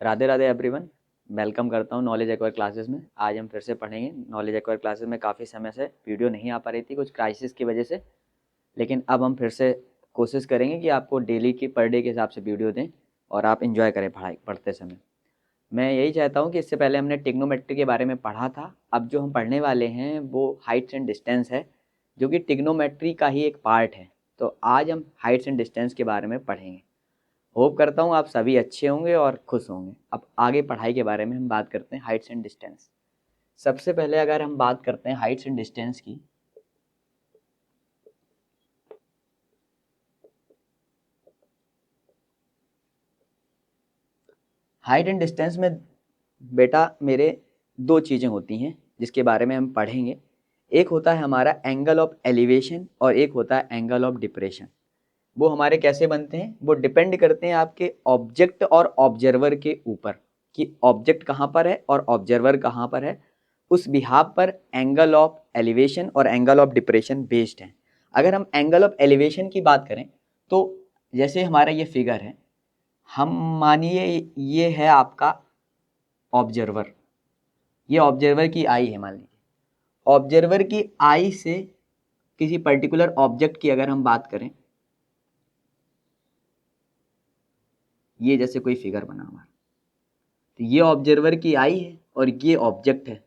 Radhe Radhe everyone, welcome करता हूँ knowledge acquire classes में। आज हम फिर से पढ़ेंगे नॉलेज एक्वायर क्लासेस में। काफ़ी समय से वीडियो नहीं आ पा रही थी कुछ क्राइसिस की वजह से, लेकिन अब हम फिर से कोशिश करेंगे कि आपको डेली की पर डे के हिसाब से वीडियो दें और आप इन्जॉय करें पढ़ाई पढ़ते समय। मैं यही चाहता हूँ कि इससे पहले हमने टिग्नोमेट्री के बारे में पढ़ा था, अब जो हम पढ़ने वाले हैं वो हाइट्स एंड डिस्टेंस है, जो कि टिग्नोमेट्री का ही एक पार्ट है। तो आज हम हाइट्स एंड डिस्टेंस के बारे में पढ़ेंगे। होप करता हूँ आप सभी अच्छे होंगे और खुश होंगे। अब आगे पढ़ाई के बारे में हम बात करते हैं, हाइट्स एंड डिस्टेंस। सबसे पहले अगर हम बात करते हैं हाइट्स एंड डिस्टेंस की, हाइट एंड डिस्टेंस में बेटा मेरे दो चीज़ें होती हैं जिसके बारे में हम पढ़ेंगे। एक होता है हमारा एंगल ऑफ एलिवेशन और एक होता है एंगल ऑफ डिप्रेशन। वो हमारे कैसे बनते हैं, वो डिपेंड करते हैं आपके ऑब्जेक्ट और ऑब्जर्वर के ऊपर, कि ऑब्जेक्ट कहाँ पर है और ऑब्जर्वर कहाँ पर है। उस बिहाफ पर एंगल ऑफ एलिवेशन और एंगल ऑफ डिप्रेशन बेस्ड है। अगर हम एंगल ऑफ एलिवेशन की बात करें तो जैसे हमारा ये फिगर है, हम मानिए ये है आपका ऑब्जर्वर, ये ऑब्जर्वर की आई है। मान लीजिए ऑब्जर्वर की आई से किसी पर्टिकुलर ऑब्जेक्ट की अगर हम बात करें, ये जैसे कोई फिगर बना हुआ है, तो ये ऑब्जर्वर की आई है और ये ऑब्जेक्ट है।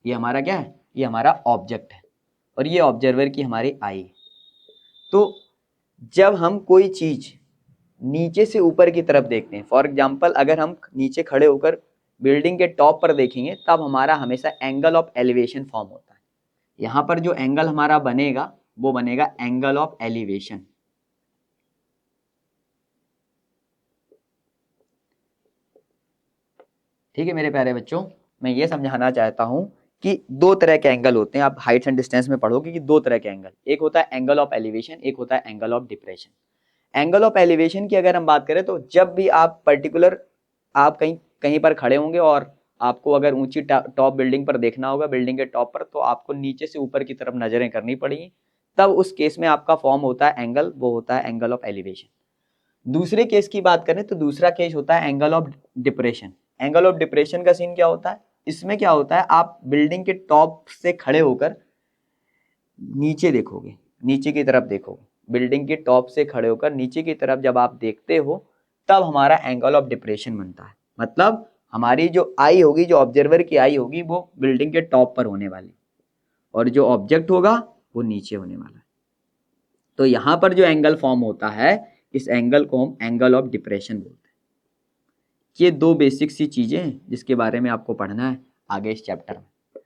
ये हमारा क्या है, ये हमारा ऑब्जेक्ट है और ये ऑब्जर्वर की हमारी आई है। तो जब हम कोई चीज नीचे से ऊपर की तरफ देखते हैं, फॉर एग्जांपल अगर हम नीचे खड़े होकर बिल्डिंग के टॉप पर देखेंगे, तब हमारा हमेशा एंगल ऑफ एलिवेशन फॉर्म होता है। यहाँ पर जो एंगल हमारा बनेगा वो बनेगा एंगल ऑफ एलिवेशन। ठीक है मेरे प्यारे बच्चों, मैं ये समझाना चाहता हूं कि दो तरह के एंगल होते हैं। आप हाइट्स एंड डिस्टेंस में पढ़ोगे कि दो तरह के एंगल, एक होता है एंगल ऑफ एलिवेशन, एक होता है angle of depression. Angle of elevation की अगर हम बात करें तो जब भी आप पर्टिकुलर आप कहीं कहीं पर खड़े होंगे और आपको अगर ऊंची टॉप बिल्डिंग पर देखना होगा, बिल्डिंग के टॉप पर, तो आपको नीचे से ऊपर की तरफ नजरें करनी पड़ेगी, तब उस केस में आपका फॉर्म होता है एंगल, वो होता है एंगल ऑफ एलिवेशन। दूसरे केस की बात करें तो दूसरा केस होता है angle of depression. Angle of depression का सीन क्या होता है, इसमें क्या होता है, आप बिल्डिंग के टॉप से खड़े होकर नीचे देखोगे, नीचे की तरफ देखोगे, बिल्डिंग के टॉप से खड़े होकर नीचे की तरफ जब आप देखते हो, तब हमारा एंगल ऑफ डिप्रेशन बनता है। मतलब हमारी जो आई होगी, जो ऑब्जर्वर की आई होगी, वो बिल्डिंग के टॉप पर होने वाली और जो ऑब्जेक्ट होगा वो नीचे होने वाला है। तो यहां पर जो एंगल फॉर्म होता है, इस एंगल को हम एंगल ऑफ डिप्रेशन बोलते हैं। ये दो बेसिक सी चीजें हैं जिसके बारे में आपको पढ़ना है आगे इस चैप्टर में।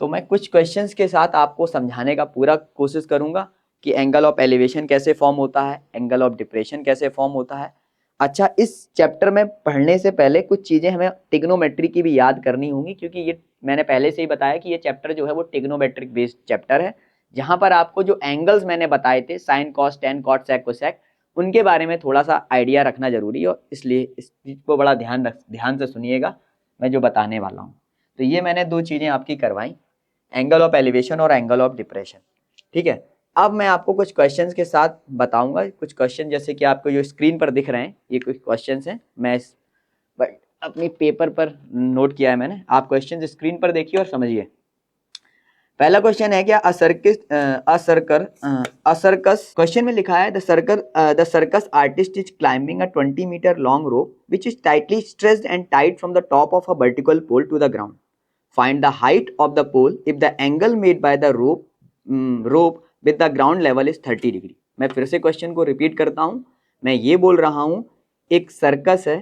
तो मैं कुछ क्वेश्चंस के साथ आपको समझाने का पूरा कोशिश करूंगा कि एंगल ऑफ एलिवेशन कैसे फॉर्म होता है, एंगल ऑफ डिप्रेशन कैसे फॉर्म होता है। अच्छा, इस चैप्टर में पढ़ने से पहले कुछ चीजें हमें टिग्नोमेट्री की भी याद करनी होंगी, क्योंकि ये मैंने पहले से ही बताया कि ये चैप्टर जो है वो टिग्नोमेट्रिक बेस्ड चैप्टर है, जहां पर आपको जो एंगल्स मैंने बताए थे, sine cos tan cot sec cosec, उनके बारे में थोड़ा सा आइडिया रखना जरूरी है, और इसलिए इस चीज को बड़ा ध्यान से सुनिएगा मैं जो बताने वाला हूँ। तो ये मैंने दो चीजें आपकी करवाई, एंगल ऑफ एलिवेशन और एंगल ऑफ डिप्रेशन। ठीक है, अब मैं आपको कुछ क्वेश्चंस के साथ बताऊंगा। कुछ क्वेश्चन जैसे कि आपको जो स्क्रीन पर दिख रहे हैं, ये कुछ क्वेश्चंस हैं, मैं अपनी पेपर पर नोट किया है मैंने। आप क्वेश्चन स्क्रीन पर देखिए और समझिए। पहला क्वेश्चन है क्या, सर्कस क्वेश्चन में लिखा है the circus artist is climbing a 20 metre long rope which is tightly stretched and tied from the top of a vertical pole to the ground. Find the height of the pole if the angle made by the rope with the ground level is 30 degree. मैं फिर से question को repeat करता हूं। मैं ये बोल रहा हूं, एक सर्कस है,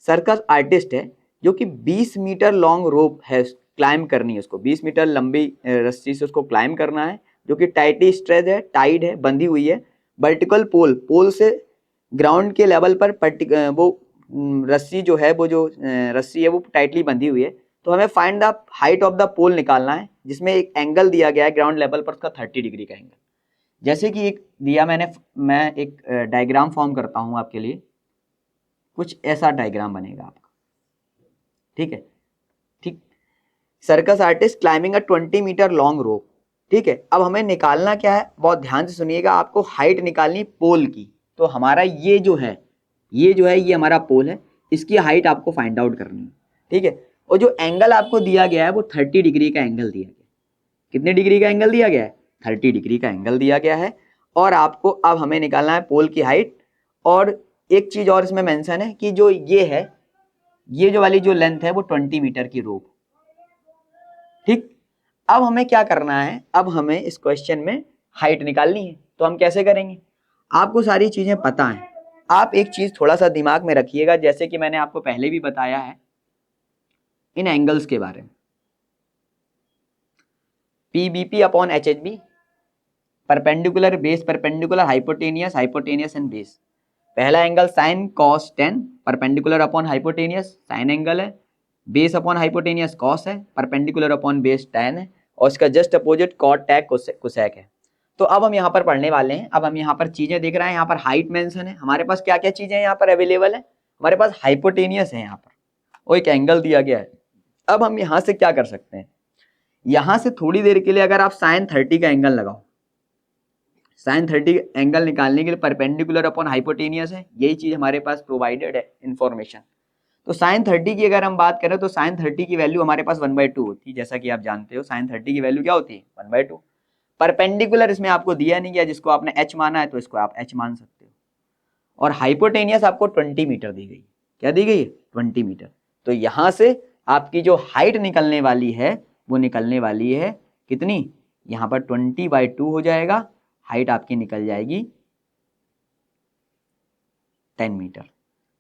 सर्कस आर्टिस्ट है जो कि 20 मीटर लॉन्ग रोप है, क्लाइम करनी है उसको, 20 मीटर लंबी रस्सी से उसको क्लाइम करना है, जो कि टाइटली स्ट्रेच है, टाइड है, बंधी हुई है। वर्टिकल पोल से ग्राउंड के लेवल पर वो रस्सी जो है, वो जो रस्सी है वो टाइटली बंधी हुई है। तो हमें find the height of the pole निकालना है, जिसमें एक एंगल दिया गया है ग्राउंड लेवल पर, उसका 30 डिग्री का एंगल। जैसे कि एक दिया मैं एक डायग्राम फॉर्म करता हूं आपके लिए। कुछ ऐसा डायग्राम बनेगा आपका, ठीक है। ठीक, circus artist climbing a 20 metre long rope. ठीक है, अब हमें निकालना क्या है, बहुत ध्यान से सुनिएगा, आपको हाइट निकालनी पोल की। तो हमारा ये जो है, ये जो है ये हमारा पोल है, इसकी हाइट आपको फाइंड आउट करनी है, ठीक है। और जो एंगल आपको दिया गया है वो 30 डिग्री का एंगल दिया गया है। कितने डिग्री का एंगल दिया गया है? 30 डिग्री का एंगल दिया गया है। और आपको अब हमें निकालना है पोल की हाइट। और एक चीज और इसमें मेंशन है कि जो ये है, ये जो वाली जो लेंथ है वो 20 मीटर की रोप, ठीक। अब हमें क्या करना है, अब हमें इस क्वेश्चन में हाइट निकालनी है। तो हम कैसे करेंगे? आपको सारी चीजें पता है, आप एक चीज थोड़ा सा दिमाग में रखिएगा, जैसे कि मैंने आपको पहले भी बताया है इन एंगल्स के बारे में। PBP upon HHB, perpendicular base perpendicular hypotenuse hypotenuse and base. पहला angle sine cos 10, perpendicular upon hypotenuse sine angle है, बेस अपॉन हाइपोटेनियस कॉस है, परपेंडिकुलर अपॉन बेस tan है, और इसका जस्ट अपोजिट कॉट टैक कोसेक है। तो अब हम यहाँ पर पढ़ने वाले हैं। अब हम यहाँ पर चीजें देख रहे हैं, यहाँ पर हाइट मेंशन है, हमारे पास क्या क्या चीजें यहाँ पर अवेलेबल है, हमारे पास हाइपोटेनियस है यहाँ पर, और एक एंगल दिया गया है। अब हम यहाँ से क्या कर सकते हैं, यहाँ से थोड़ी देर के लिए अगर आप साइन 30 का एंगल लगाओ, साइन 30 एंगल निकालने के लिए परपेंडिकुलर अपॉन हाइपोटेनियस है, यही चीज हमारे पास प्रोवाइडेड है इंफॉर्मेशन। तो साइन 30 की अगर हम बात करें तो साइन 30 की वैल्यू हमारे पास 1/2 होती है, जैसा कि आप जानते हो साइन 30 की वैल्यू क्या होती है 1/2। परपेंडिकुलर इसमें आपको दिया नहीं गया, जिसको आपने h माना है तो इसको आप h मान सकते हो। और हाइपोटेनियस आपको 20 मीटर दी गई, क्या दी गई है 20 मीटर। तो यहां से आपकी जो हाइट निकलने वाली है वो निकलने वाली है कितनी, यहां पर 20/2 हो जाएगा, हाइट आपकी निकल जाएगी 10 मीटर।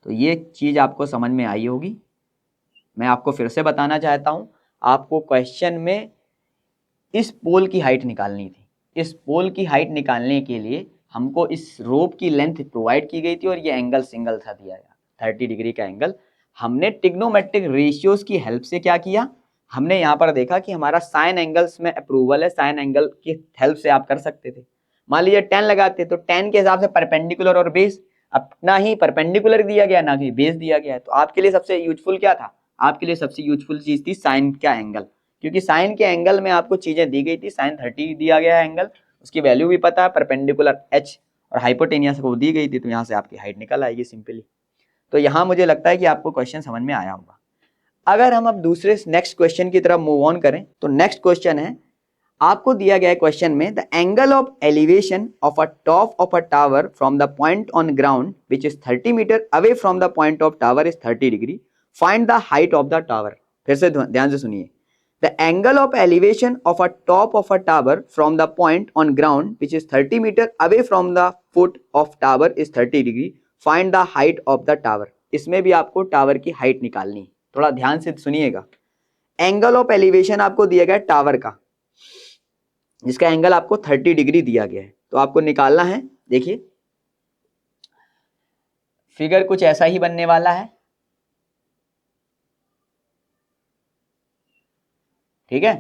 तो ये चीज आपको समझ में आई होगी। मैं आपको फिर से बताना चाहता हूं, आपको क्वेश्चन में इस पोल की हाइट निकालनी थी। इस पोल की हाइट निकालने के लिए हमको इस रोप की लेंथ प्रोवाइड की गई थी, और ये एंगल सिंगल था दिया गया 30 डिग्री का एंगल। हमने ट्रिग्नोमेट्रिक रेशियोज की हेल्प से क्या किया, हमने यहाँ पर देखा कि हमारा साइन एंगल्स में अप्रूवल है, साइन एंगल की हेल्प से आप कर सकते थे। मान लीजिए 10 लगाते तो 10 के हिसाब से परपेंडिकुलर और बेस, अपना ही परपेंडिकुलर दिया गया ना कि बेस दिया गया है। तो आपके लिए सबसे यूजफुल क्या था, आपके लिए सबसे यूजफुल चीज थी साइन का एंगल, क्योंकि साइन के एंगल में आपको चीजें दी गई थी। साइन 30 दिया गया है एंगल, उसकी वैल्यू भी पता है, परपेंडिकुलर h और हाइपोटेनियस को दी गई थी, तो यहाँ से आपकी हाइट निकल आएगी सिंपली। तो यहाँ मुझे लगता है कि आपको क्वेश्चन समझ में आया होगा। अगर हम अब दूसरे नेक्स्ट क्वेश्चन की तरफ मूव ऑन करें, तो नेक्स्ट क्वेश्चन है, आपको दिया गया है क्वेश्चन में, the angle of elevation of a top of a tower from the point on ground which is 30 metre away from the point of tower is 30 degree, find the height of the tower. फिर से ध्यान से सुनिए, the angle of elevation of a top of a tower from the point on ground which is 30 meter away from the foot of tower is 30 degree, find the height of the tower। इसमें भी आपको tower की height निकालनी है, थोड़ा ध्यान से सुनिएगा। एंगल ऑफ एलिवेशन आपको दिया गया टावर का, जिसका एंगल आपको 30 डिग्री दिया गया है, तो आपको निकालना है। देखिए फिगर कुछ ऐसा ही बनने वाला है, ठीक है।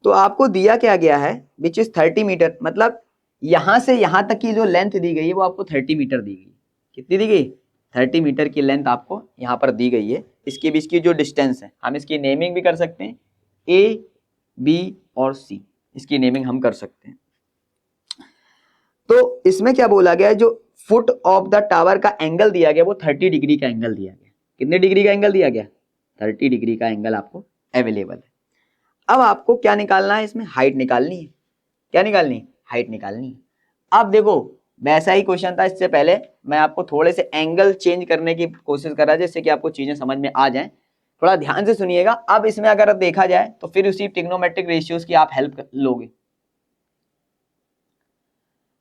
तो आपको दिया क्या गया है, विच इज 30 मीटर, मतलब यहां से यहां तक की जो लेंथ दी गई है वो आपको 30 मीटर दी गई। कितनी दी गई 30 मीटर की लेंथ आपको यहां पर दी गई है। इसके बीच की जो डिस्टेंस है, हम इसकी नेमिंग भी कर सकते हैं, ए बी और सी, इसकी नेमिंग हम कर सकते हैं। तो इसमें क्या बोला गया है, जो फुट ऑफ द टावर का एंगल दिया गया वो 30 डिग्री का एंगल दिया गया। कितने डिग्री का एंगल दिया गया 30 डिग्री का एंगल आपको अवेलेबल है। अब आपको क्या निकालना है, इसमें हाइट निकालनी है। क्या निकालनी है, हाइट निकालनी है। अब देखो वैसा ही क्वेश्चन था, इससे पहले मैं आपको थोड़े से एंगल चेंज करने की कोशिश कर रहा है, जिससे कि आपको चीजें समझ में आ जाएं। थोड़ा ध्यान से सुनिएगा। अब इसमें अगर देखा जाए तो फिर उसी ट्रिग्नोमेट्रिक रेशियोज की आप हेल्प लोगे।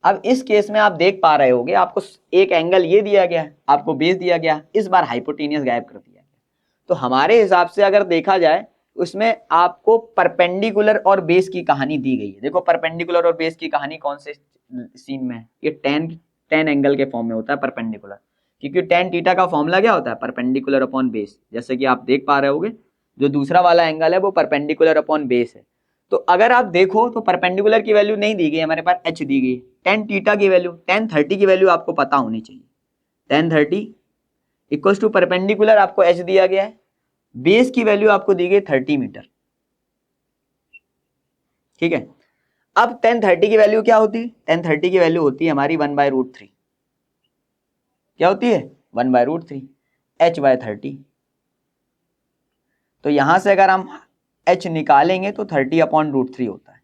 अब इस केस में आप देख पा रहे होगे, आपको एक एंगल ये दिया गया है, आपको बेस दिया गया, इस बार हाइपोटेनियस गायब कर दिया गया। तो हमारे हिसाब से अगर देखा जाए उसमें आपको परपेंडिकुलर और बेस की कहानी दी गई है। देखो परपेंडिकुलर और बेस की कहानी कौन से सीन में है, ये टेन एंगल के फॉर्म में होता है परपेंडिकुलर, क्योंकि टेन थीटा का फॉर्मूला क्या होता है परपेंडिकुलर अपॉन बेस। जैसे कि आप देख पा रहे होगे जो दूसरा वाला एंगल है वो परपेंडिकुलर अपॉन बेस है। तो अगर आप देखो तो परपेंडिकुलर की वैल्यू नहीं दी गई, हमारे पास h दी गई। टेन थीटा की वैल्यू, टेन 30 की वैल्यू आपको पता होनी चाहिए। टेन 30 इक्वल्स टू परपेंडिकुलर आपको h दिया गया है, बेस की वैल्यू आपको दी गई 30 मीटर, ठीक है। अब टेन 30 की वैल्यू क्या होती है, टेन 30 की वैल्यू होती है हमारी 1/√3। क्या होती है 1/√3, h/30। तो यहां से अगर हम h निकालेंगे तो 30/√3 होता है।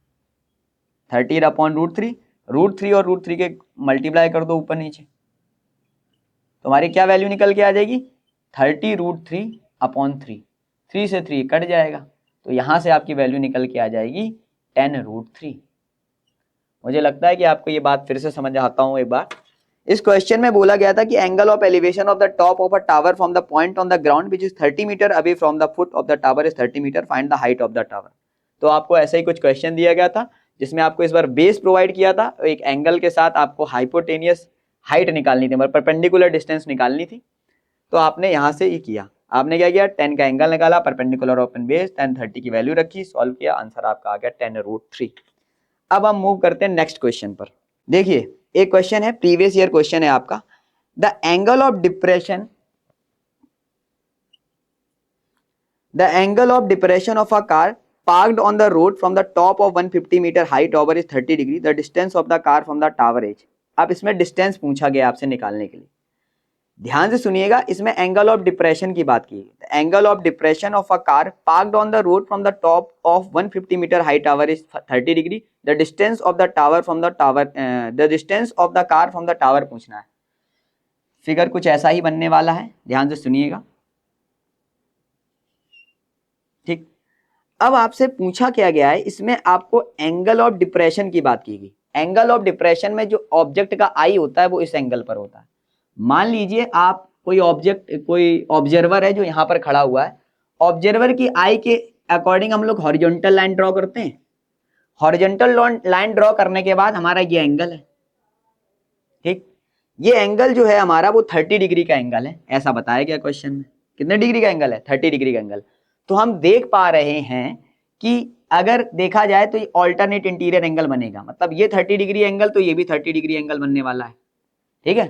30/√3, √3 और √3 के मल्टीप्लाई कर दो ऊपर नीचे, तो हमारी क्या वैल्यू निकल के आ जाएगी, 30√3/3। 3 से 3 कट जाएगा, तो यहां से आपकी वैल्यू निकल के आ जाएगी 10√3। मुझे लगता है कि आपको ये बात फिर से समझ आता हूं एक बार। इस क्वेश्चन में बोला गया था कि angle of elevation of the top of a tower from the point on the ground which is 30 metre away from the foot of the tower is 30 metre, find the height of the tower. तो आपको ऐसा ही कुछ question दिया गया था जिसमें आपको इस बार बेस प्रोवाइड किया था, एक एंगल के साथ आपको हाइपोटेनियस हाइट निकालनी थी, मतलब परपेंडिकुलर डिस्टेंस निकालनी थी। तो आपने यहाँ से ये किया, आपने क्या किया, 10 का एंगल निकाला, परपेंडिकुलर ओपन बेस 10 30 की वैल्यू रखी, सॉल्व किया, आंसर आपका आ गया 10√3। अब हम मूव करते हैं नेक्स्ट क्वेश्चन पर। देखिए एक क्वेश्चन है, प्रीवियस ईयर क्वेश्चन है आपका, the angle of depression of a car parked on the road from the top of 150 meter high tower is 30 degree. The distance of the car from the tower is। अब इसमें distance पूछा गया आपसे निकालने के लिए, ध्यान से सुनिएगा, इसमें एंगल ऑफ डिप्रेशन की बात की है। Angle of depression of a car parked on the road from the top of 150 metre high tower is 30 degree. The distance of the tower from the tower, the distance of the car from the tower पूछना है। Figure कुछ ऐसा ही बनने वाला है, ध्यान से सुनिएगा, ठीक। अब आपसे पूछा क्या गया है, इसमें आपको एंगल ऑफ डिप्रेशन की बात की गई। एंगल ऑफ डिप्रेशन में जो ऑब्जेक्ट का आई होता है वो इस एंगल पर होता है। मान लीजिए आप कोई ऑब्जर्वर है जो यहाँ पर खड़ा हुआ है, ऑब्जर्वर की आई के अकॉर्डिंग हम लोग हॉरिजॉन्टल लाइन ड्रॉ करते हैं। हॉरिजॉन्टल लाइन ड्रॉ करने के बाद हमारा ये एंगल है, ठीक। ये एंगल जो है हमारा वो 30 डिग्री का एंगल है, ऐसा बताया गया क्वेश्चन में। कितने डिग्री का एंगल है, 30 डिग्री का एंगल। तो हम देख पा रहे हैं कि अगर देखा जाए तो ये ऑल्टरनेट इंटीरियर एंगल बनेगा, मतलब ये 30 डिग्री एंगल तो ये भी 30 डिग्री एंगल बनने वाला है, ठीक है।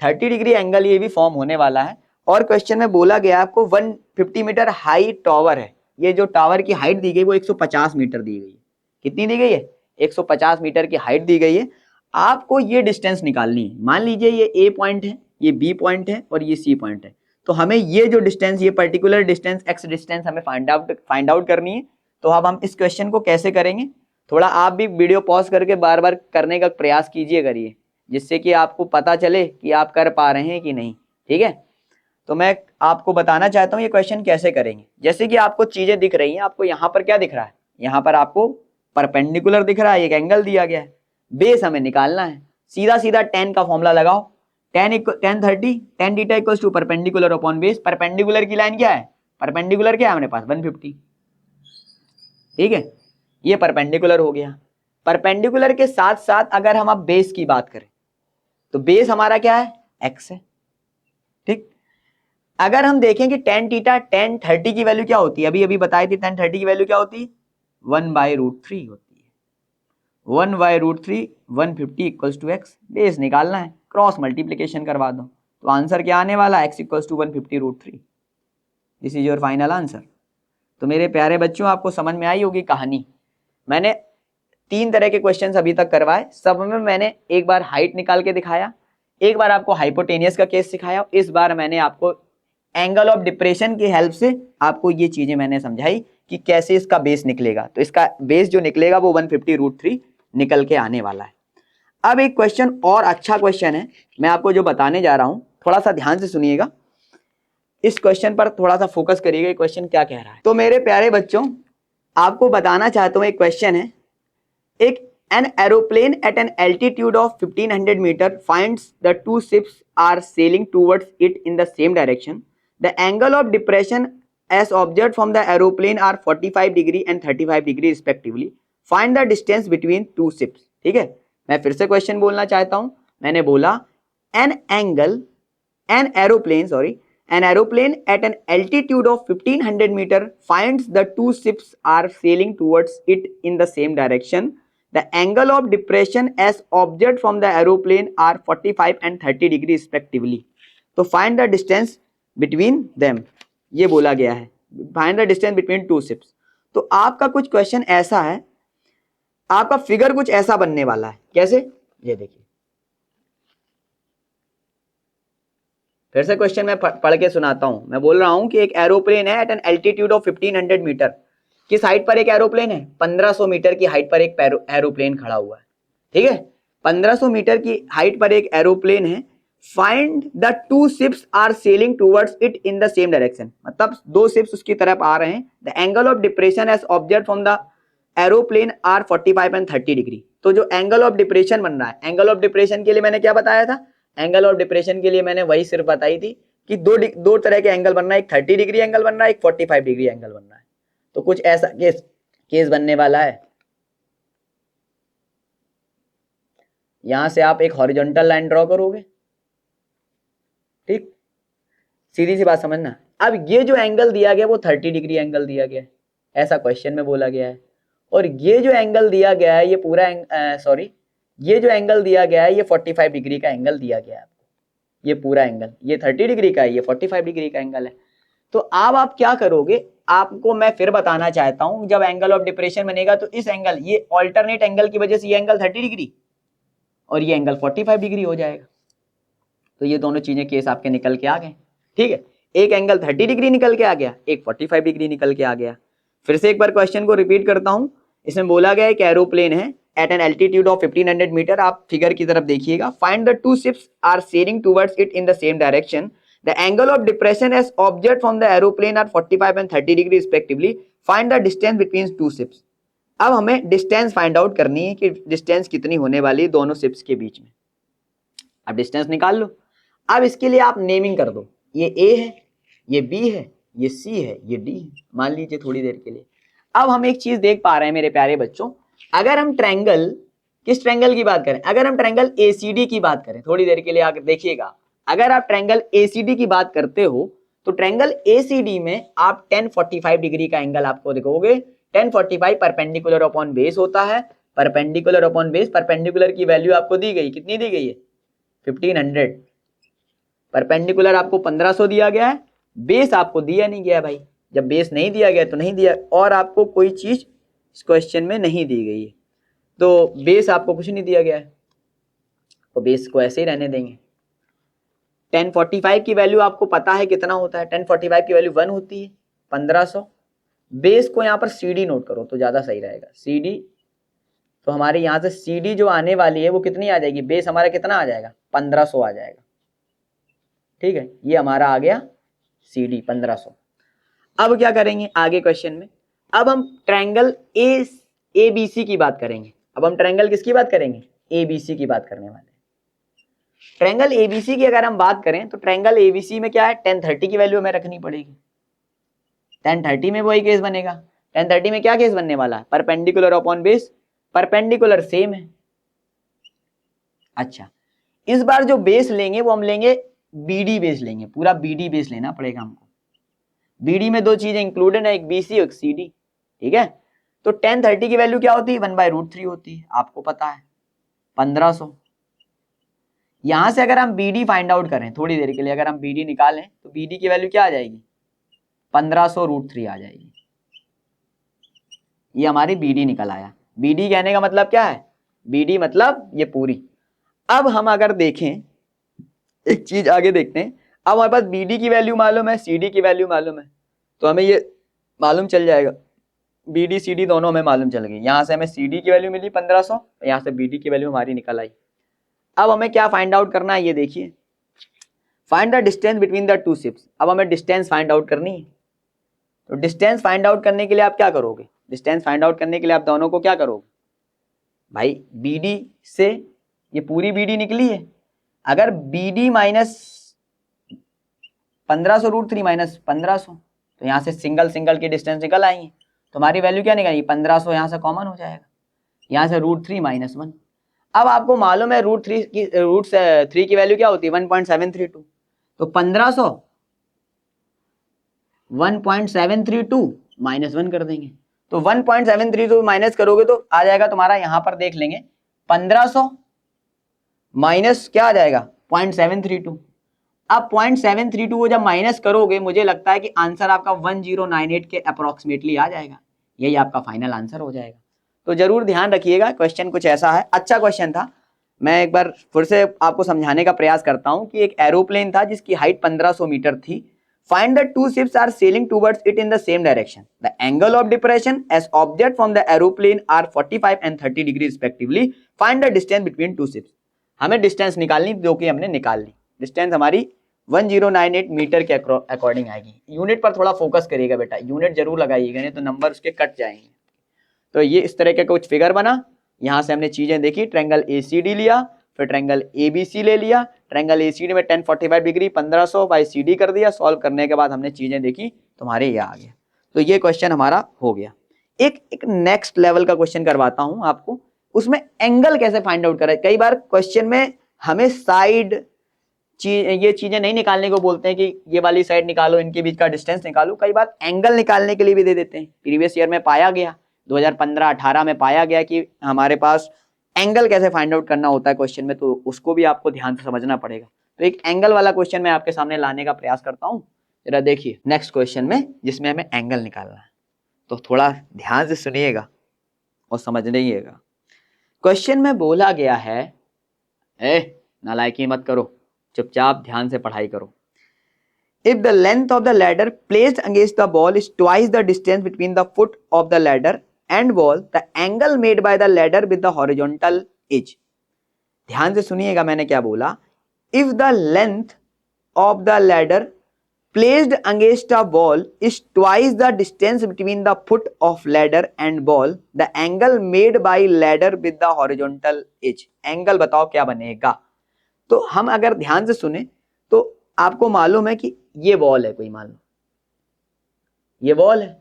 30 डिग्री एंगल ये भी फॉर्म होने वाला है। और क्वेश्चन में बोला गया आपको 150 मीटर हाई टावर है, ये जो टावर की हाइट दी गई वो 150 मीटर दी गई है। कितनी दी गई है, 150 मीटर की हाइट दी गई है। आपको ये डिस्टेंस निकालनी है। मान लीजिए ये ए पॉइंट है, ये बी पॉइंट है और ये सी पॉइंट है। तो हमें ये जो डिस्टेंस, ये पर्टिकुलर डिस्टेंस एक्स डिस्टेंस हमें फाइंड आउट करनी है। तो अब हम इस क्वेश्चन को कैसे करेंगे, थोड़ा आप भी वीडियो पॉज करके बार बार करने का प्रयास कीजिए करिए, जिससे कि आपको पता चले कि आप कर पा रहे हैं कि नहीं, ठीक है। तो मैं आपको बताना चाहता हूँ ये क्वेश्चन कैसे करेंगे। जैसे कि आपको चीजें दिख रही हैं, आपको यहाँ पर क्या दिख रहा है, यहाँ पर आपको परपेंडिकुलर दिख रहा है, एक एंगल दिया गया है, बेस हमें निकालना है। सीधा सीधा tan का फॉर्मूला लगाओ, tan 30 tan theta equals to perpendicular upon base. Perpendicular की लाइन क्या है, परपेंडिकुलर क्या है हमारे पास 150, ठीक है। ये परपेंडिकुलर हो गया। परपेंडिकुलर के साथ साथ अगर हम अब बेस की बात करें तो बेस हमारा क्या है, x है, ठीक। अगर हम देखें कि tan थीटा tan 30 की वैल्यू क्या होती है, अभी अभी बताई थी, tan 30 की वैल्यू क्या होती है, 1/√3 होती है। 1/√3 150 इक्वल्स टू x। बेस निकालना है, क्रॉस मल्टीप्लीकेशन करवा दो, तो आंसर क्या आने वाला, x equals to 150√3। This is your final answer. तो मेरे प्यारे बच्चों, आपको समझ में आई होगी कहानी। मैंने 3 तरह के क्वेश्चंस अभी तक करवाए, सब में मैंने एक बार हाइट निकाल के दिखाया, एक बार आपको हाइपोटेनियस का केस सिखाया, इस बार मैंने आपको एंगल ऑफ डिप्रेशन की हेल्प से आपको ये चीजें मैंने समझाई कि कैसे इसका बेस निकलेगा। तो इसका बेस जो निकलेगा वो 150√3 निकल के आने वाला है। अब एक क्वेश्चन और अच्छा क्वेश्चन है, मैं आपको जो बताने जा रहा हूं, थोड़ा सा ध्यान से सुनिएगा, इस क्वेश्चन पर थोड़ा सा फोकस करिएगा, क्वेश्चन क्या कह रहा है। तो मेरे प्यारे बच्चों, आपको बताना चाहता हूं, एक क्वेश्चन है, एक an aeroplane at an altitude of 1500 meter finds the two ships are sailing towards it in the same direction. The angle of depression as observed from the aeroplane are 45 degree and 35 degree respectively. Find the distance between two ships. ठीक है, मैं फिर से question बोलना चाहता हूं। मैंने बोला an aeroplane at an altitude of 1500 meter finds the two ships are sailing towards it in the same direction. The angle of depression as observed from the aeroplane are 45 and 30 degree respectively. तो find the distance between them, ये बोला गया है, find the distance between two ships। तो आपका कुछ question ऐसा है, आपका फिगर कुछ ऐसा बनने वाला है, कैसे, ये देखिए, फिर से क्वेश्चन मैं पढ़ के सुनाता हूं। मैं बोल रहा हूं कि एक एरोप्लेन है at an altitude of 1500 metre. किस हाइट पर एक एरोप्लेन है? 1500 मीटर की हाइट पर एक एरोप्लेन खड़ा हुआ है। ठीक है, 1500 मीटर की हाइट पर एक एरोप्लेन है। Find the two ships are sailing towards it in the same direction. मतलब दो शिप्स उसकी तरफ आ रहे हैं। The angle of depression as observed from the aeroplane are 45 and 30 degree. तो जो एंगल ऑफ डिप्रेशन बन रहा है, एंगल ऑफ डिप्रेशन के लिए मैंने क्या बताया था? एंगल ऑफ डिप्रेशन के लिए मैंने वही सिर्फ बताई थी कि दो तरह के एंगल बन रहा है, एक 30 डिग्री एंगल बन रहा है, एक 45 डिग्री एंगल बन रहा है। तो कुछ ऐसा केस बनने वाला है। यहां से आप एक हॉरिजॉन्टल लाइन ड्रॉ करोगे, ठीक, सीधी सी बात समझना। अब ये जो एंगल दिया गया वो 30 डिग्री एंगल दिया गया है, ऐसा क्वेश्चन में बोला गया है। और ये जो एंगल दिया गया है, ये पूरा ये जो एंगल दिया गया है, ये 45 डिग्री का एंगल दिया गया है आपको। ये पूरा एंगल, ये 30 डिग्री का है, ये 45 डिग्री का एंगल है। तो अब आप क्या करोगे, आपको मैं फिर बताना चाहता हूं, जब एंगल ऑफ डिप्रेशन बनेगा तो इस एंगल, ये ऑल्टरनेट एंगल की वजह से ये एंगल 30 डिग्री और ये एंगल 45 डिग्री हो जाएगा। तो ये दोनों चीजें केस आपके निकल के आ गए। ठीक है, एक एंगल 30 डिग्री निकल के आ गया, एक 45 डिग्री निकल के आ गया। फिर से एक बार क्वेश्चन को रिपीट करता हूं। इसमें बोला गया है कि एरोप्लेन है at an altitude of 1500 metre. आप फिगर की तरफ देखिएगा। Find the two ships are sailing towards it in the same direction. The angle of depression as observed from the aeroplane are 45 and 30 degree respectively. Find the distance between two ships. अब हमें distance find out करनी है कि distance कितनी होने वाली है दोनों शिप्स के बीच में। अब डिस्टेंस निकाल लो। अब इसके लिए आप नेमिंग कर दो, ये ए है, ये बी है, ये सी है, ये डी है, मान लीजिए थोड़ी देर के लिए। अब हम एक चीज देख पा रहे हैं मेरे प्यारे बच्चों, अगर हम ट्रायंगल, किस ट्रायंगल की बात करें, अगर हम ट्रायंगल एसीडी की बात करें, थोड़ी देर के लिए आकर देखिएगा, अगर आप ट्रायंगल एसीडी की बात करते हो तो ट्रायंगल एसीडी में आप 1045 डिग्री का एंगल आपको देखोगे। 1045 परपेंडिकुलर अपॉन बेस होता है। परपेंडिकुलर अपॉन बेस, परपेंडिकुलर की वैल्यू आपको दी गई, कितनी दी गई है? 1500। परपेंडिकुलर आपको 1500 दिया गया है, बेस आपको दिया नहीं गया भाई। जब बेस नहीं दिया गया तो नहीं दिया, और आपको कोई चीज इस क्वेश्चन में नहीं दी गई है, तो बेस आपको कुछ नहीं दिया गया है, तो बेस को ऐसे ही रहने देंगे। 1045 की वैल्यू आपको पता है कितना होता है, 1045 की वैल्यू 1 होती है, 1500। बेस को यहाँ पर CD नोट करो तो ज्यादा सही रहेगा, CD। तो हमारे यहाँ से CD जो आने वाली है वो कितनी आ जाएगी, बेस हमारा कितना आ जाएगा, 1500 आ जाएगा। ठीक है, ये हमारा आ गया CD 1500। अब क्या करेंगे आगे क्वेश्चन में, अब हम ट्रायंगल ABC की बात करेंगे। अब हम ट्रायंगल किसकी बात करेंगे, ABC की बात करने वाले। ट्रायंगल ABC की अगर हम बात करें तो ट्रायंगल ABC में क्या है, 1030 की वैल्यू हमें रखनी पड़ेगी। 1030 में वही केस बनेगा। 1030 में क्या केस बनने वाला है, perpendicular upon base, perpendicular same है। अच्छा, इस बार जो बेस लेंगे वो हम लेंगे BD बेस लेंगे, पूरा BD बेस लेना पड़ेगा हमको। BD में दो चीजें इंक्लूडेड है, एक BC और एक CD। ठीक है, तो 1030 की वैल्यू क्या होती है, 1/√3 होती है, आपको पता है 1500। यहां से अगर हम BD फाइंड आउट करें थोड़ी देर के लिए, अगर हम BD निकालें तो BD की वैल्यू क्या आ जाएगी, 1500√3 आ जाएगी। ये हमारी BD निकल आया। BD कहने का मतलब क्या है, BD मतलब ये पूरी। अब हम अगर देखें एक चीज आगे देखते हैं, अब हमारे पास BD की वैल्यू मालूम है, CD की वैल्यू मालूम है, तो हमें ये मालूम चल जाएगा, BD CD दोनों हमें मालूम चल गई। यहां से हमें CD की वैल्यू मिली 1500, यहां से BD की वैल्यू हमारी निकल आई। अब हमें क्या फाइंड आउट करना है, ये देखिए, find the distance between the two ships. अब हमें डिस्टेंस फाइंड आउट करनी है, तो डिस्टेंस फाइंड आउट करने के लिए आप क्या करोगे, डिस्टेंस फाइंड आउट करने के लिए आप दोनों को क्या करोगे भाई, BD से ये पूरी BD निकली है, अगर BD माइनस 1500√3 माइनस 1500, तो यहाँ से सिंगल सिंगल की डिस्टेंस निकल आएंगे, तो हमारी वैल्यू क्या निकलेगी, 1500 यहाँ से कॉमन हो जाएगा, यहाँ से √3 - 1। अब आपको मालूम है √3 की वैल्यू क्या होती है, 1.732, तो 1500 1.732 -1 कर देंगे, तो 1.732 माइनस करोगे तो आ जाएगा तुम्हारा, यहां पर देख लेंगे 1500 माइनस क्या आ जाएगा 0.732। अब 0.732 को जब माइनस करोगे, मुझे लगता है कि आंसर आपका 1098 के अप्रोक्सीमेटली आ जाएगा, यही आपका फाइनल आंसर हो जाएगा। तो जरूर ध्यान रखिएगा, क्वेश्चन कुछ ऐसा है, अच्छा क्वेश्चन था, मैं एक बार फिर से आपको समझाने का प्रयास करता हूं कि एक एरोप्लेन था जिसकी हाइट 1500 मीटर थी. Find the two ships are sailing towards it in the same direction. The angle of depression as object from the aeroplane are 45 and 30 degree respectively. Find the distance between two ships. हमें distance निकालनी जो कि हमने निकाल ली. Distance हमारी 1098 metre के according आएगी. Unit पर थोड़ा फोकस करिएगा बेटा, यूनिट जरूर लगाइएगा नहीं तो नंबर उसके कट जाएंगे. तो ये इस तरह का कुछ फिगर बना. यहाँ से हमने चीजें देखी, ट्रायंगल ACD लिया, फिर ट्रायंगल ABC ले लिया. ट्रायंगल ACD में 1045 डिग्री 1500 बाई CD कर दिया. सॉल्व करने के बाद हमने चीजें देखी, तुम्हारे ये आ गया. तो ये क्वेश्चन हमारा हो गया. एक नेक्स्ट लेवल का क्वेश्चन करवाता हूं आपको, उसमें एंगल कैसे फाइंड आउट करें. कई बार क्वेश्चन में हमें साइड ये चीजें नहीं निकालने को बोलते हैं कि ये वाली साइड निकालो, इनके बीच का डिस्टेंस निकालो. कई बार एंगल निकालने के लिए भी दे देते हैं. प्रीवियस ईयर में पाया गया, 2015-18 में पाया गया कि हमारे पास एंगल कैसे फाइंड आउट करना होता है क्वेश्चन में, तो उसको भी आपको ध्यान से समझना पड़ेगा. तो एक एंगल वाला क्वेश्चन मैं आपके सामने लाने का प्रयास करता हूं. जरा देखिए नेक्स्ट क्वेश्चन में, जिसमें हमें एंगल निकालना है, तो थोड़ा ध्यान से सुनिएगा और समझिएगा. क्वेश्चन में बोला गया है, नालायकी मत करो, चुपचाप ध्यान से पढ़ाई करो. If the length of the ladder placed against the wall is twice the distance between the foot of the ladder and wall, the angle made by the ladder with the horizontal edge. ध्यान से सुनिएगा मैंने क्या बोला. If the length of the ladder placed against a wall is twice the distance between the foot of ladder and wall, the angle made by ladder with the horizontal edge. Angle बताओ क्या बनेगा. तो हम अगर ध्यान से सुने तो आपको मालूम है कि ये वॉल है, कोई मान लो ये वॉल है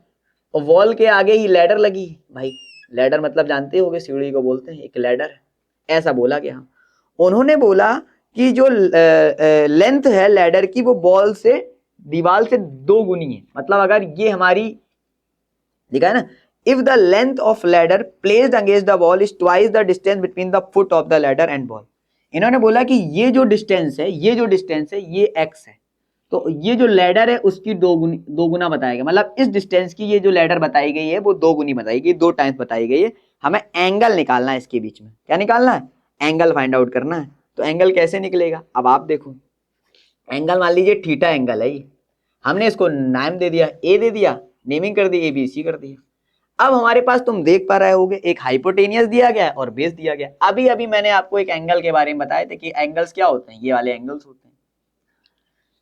और वॉल के आगे ही लैडर लगी है. भाई लैडर मतलब जानते होगे, सीढ़ी को बोलते हैं, एक लैडर है, ऐसा बोला गया. उन्होंने बोला कि जो लेंथ है लैडर की वो बॉल से, दीवार से 2 गुनी है. मतलब अगर ये हमारी दिखा है ना, if the length of ladder placed against the wall is twice the distance between the foot of the ladder and wall. इन्होंने बोला कि ये जो डिस्टेंस है, ये x है, तो ये जो लैडर है उसकी 2 गुना बताया गया. मतलब इस डिस्टेंस की ये जो लैडर बताई गई है वो 2 गुनी बताई गई, 2 टाइम्स बताई गई है. हमें एंगल निकालना है इसके बीच में. क्या निकालना है? एंगल फाइंड आउट करना है. तो एंगल कैसे निकलेगा, अब आप देखो. एंगल मान लीजिए थीटा एंगल है, हमने इसको नाम दे दिया, ए दे दिया, नेमिंग कर दी, ABC कर दिया. अब हमारे पास तुम देख पा रहे होगे एक हाइपोटेनियस दिया गया है और बेस दिया गया. अभी मैंने आपको एक एंगल के बारे में बताया था कि एंगल्स क्या होते हैं, ये वाले एंगल्स होते हैं.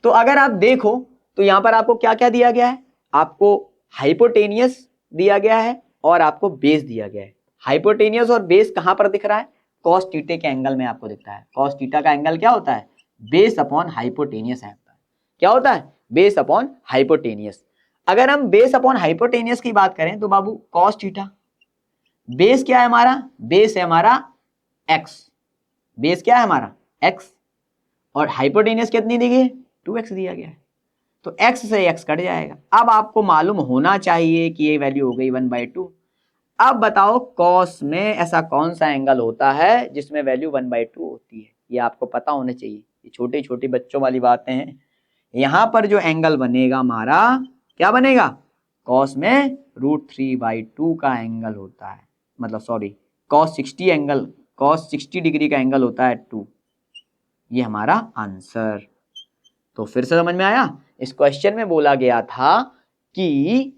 तो अगर आप देखो तो यहां पर आपको क्या क्या दिया गया है, आपको हाइपोटेनियस दिया गया है और आपको बेस दिया गया है. हाइपोटेनियस और बेस कहां पर दिख रहा है, कॉस थीटा के एंगल में आपको दिखता है. कॉस थीटा का एंगल क्या होता है, बेस अपॉन हाइपोटेनियस है. क्या होता है, बेस अपॉन हाइपोटेनियस. अगर हम बेस अपॉन हाइपोटेनियस की बात करें तो बाबू कॉस थीटा, बेस क्या है हमारा, बेस है हमारा x, बेस क्या है हमारा x, और हाइपोटेनियस कितनी दी गई, 2x दिया गया है. तो x से x कट जाएगा. अब आपको मालूम होना चाहिए कि ये वैल्यू हो गई 1/2. अब बताओ कॉस में ऐसा कौन सा एंगल होता है जिसमें वैल्यू 1/2 होती है, ये आपको पता होना चाहिए. ये छोटे छोटे बच्चों वाली बातें हैं. यहां पर जो एंगल बनेगा हमारा, क्या बनेगा, कॉस में √3/2 का एंगल होता है. मतलब सॉरी, कॉस 60 डिग्री का एंगल होता है 2. ये हमारा आंसर. तो फिर से समझ में आया. इस क्वेश्चन में बोला गया था कि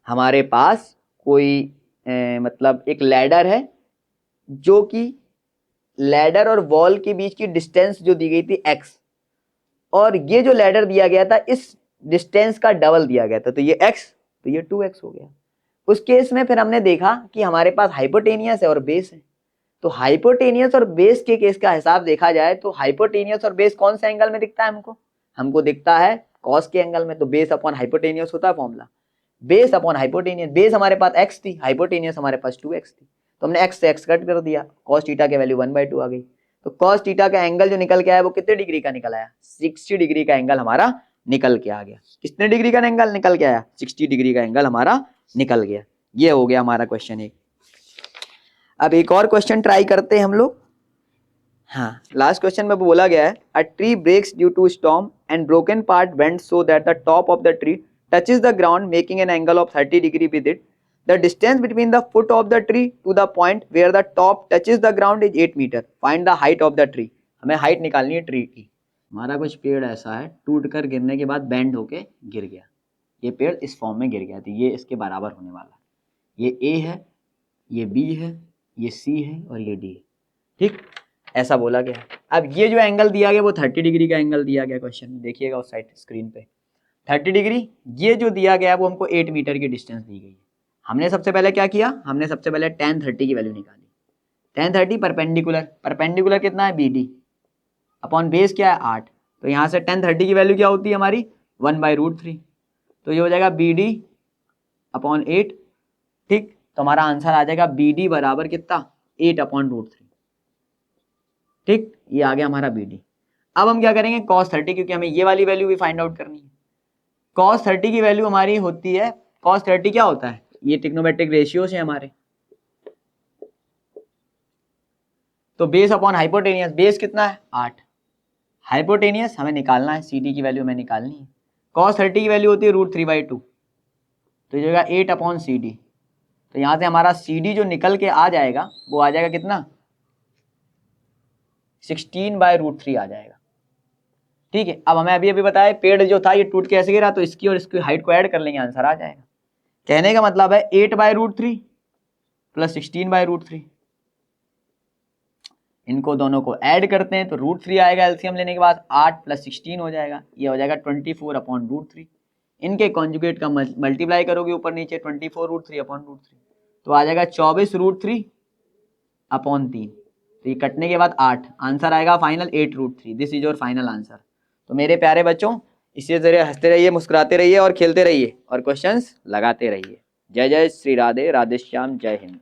हमारे पास कोई मतलब एक लैडर है, जो कि लैडर और वॉल के बीच की डिस्टेंस जो दी गई थी x, और ये जो लैडर दिया गया था इस डिस्टेंस का डबल दिया गया था. तो ये x, तो ये 2x हो गया. उस केस में फिर हमने देखा कि हमारे पास हाइपोटेनियस है और बेस है. तो हाइपोटेनियस और बेस के केस का हिसाब देखा जाए तो हाइपोटेनियस और बेस कौन से एंगल में दिखता है हमको दिखता है कॉस के एंगल में. तो बेस अपॉन हाइपोटेनियस होता है formula, base upon hypotenuse. Base हमारे पास x थी, हाइपोटेनियस हमारे पास 2x थी, तो हमने x से x कट कर दिया, कॉस थीटा की वैल्यू 1/2 आ गई. तो कॉस थीटा का एंगल जो निकल के आया वो कितने डिग्री का निकल आया, 60 डिग्री का एंगल हमारा निकल के आ गया. कितने डिग्री का एंगल निकल के आया, 60 डिग्री का एंगल हमारा निकल गया. ये हो गया हमारा क्वेश्चन 1. अब एक और क्वेश्चन ट्राई करते हैं हम लोग. हाँ, लास्ट क्वेश्चन में बोला गया है, a tree breaks due to storm and broken part bends so that the top of the tree touches the ground making an angle of 30 degree with it. The distance between the foot of the tree to the point where the top touches the ground is 8 metre, find the height of the tree. हमें height निकालनी है tree की। हमारा कुछ पेड़ ऐसा है टूट कर गिरने के बाद बैंड होके गिर गया, ये पेड़ इस फॉर्म में गिर गया, तो ये इसके बराबर होने वाला है। ये ए है, ये बी है, ये सी है और ये डी है, ठीक, ऐसा बोला गया। अब ये जो एंगल दिया गया वो 30 डिग्री का एंगल दिया गया क्वेश्चन में, देखिएगा उस साइड स्क्रीन पे 30 डिग्री। ये जो दिया गया वो हमको 8 मीटर की डिस्टेंस दी गई है। हमने सबसे पहले क्या किया, हमने सबसे पहले tan 30 की वैल्यू निकाली। tan 30 परपेंडिकुलर, परपेंडिकुलर कितना है BD अपॉन बेस क्या है 8, तो यहाँ से tan 30 की वैल्यू क्या होती है हमारी 1/√3, तो ये हो जाएगा BD अपॉन 8, ठीक। तो हमारा आंसर आ जाएगा BD बराबर कितना 8/√3, ठीक, ये आ गया हमारा BD। अब हम क्या करेंगे cos 30, क्योंकि हमें ये वाली वैल्यू भी फाइंड आउट करनी है। cos 30 की वैल्यू हमारी होती है, cos 30 क्या होता है, ये ट्रिग्नोमेट्रिक रेशियोज है हमारे, तो बेस अपॉन हाइपोटेनियस, बेस कितना है 8, हाइपोटेनियस हमें निकालना है, CD की वैल्यू हमें निकालनी है। cos 30 की वैल्यू होती है √3/2, तो ये होगा 8/CD, तो यहाँ से हमारा CD जो निकल के आ जाएगा वो आ जाएगा कितना 16/√3 आ जाएगा, ठीक है। अब हमें अभी बताया पेड़ जो था ये टूट के ऐसे गिरा, तो इसकी और इसकी हाइट को ऐड कर लेंगे, आंसर आ जाएगा। कहने का मतलब है 8/√3 प्लस 16/√3, इनको दोनों को ऐड करते हैं तो √3 आएगा, एलसीएम लेने के बाद 8 + 16 हो जाएगा, ये हो जाएगा 24/√3। इनके कॉन्जुगेट का मल्टीप्लाई करोगे ऊपर नीचे 24√3/√3, तो आ जाएगा 24√3/3, तो ये कटने के बाद 8, आंसर आएगा final 8√3। This is your final answer. तो मेरे प्यारे बच्चों इसी तरह हंसते रहिए, मुस्कुराते रहिए और खेलते रहिए और क्वेश्चंस लगाते रहिए। जय जय श्री राधे, राधे श्याम, जय हिंद।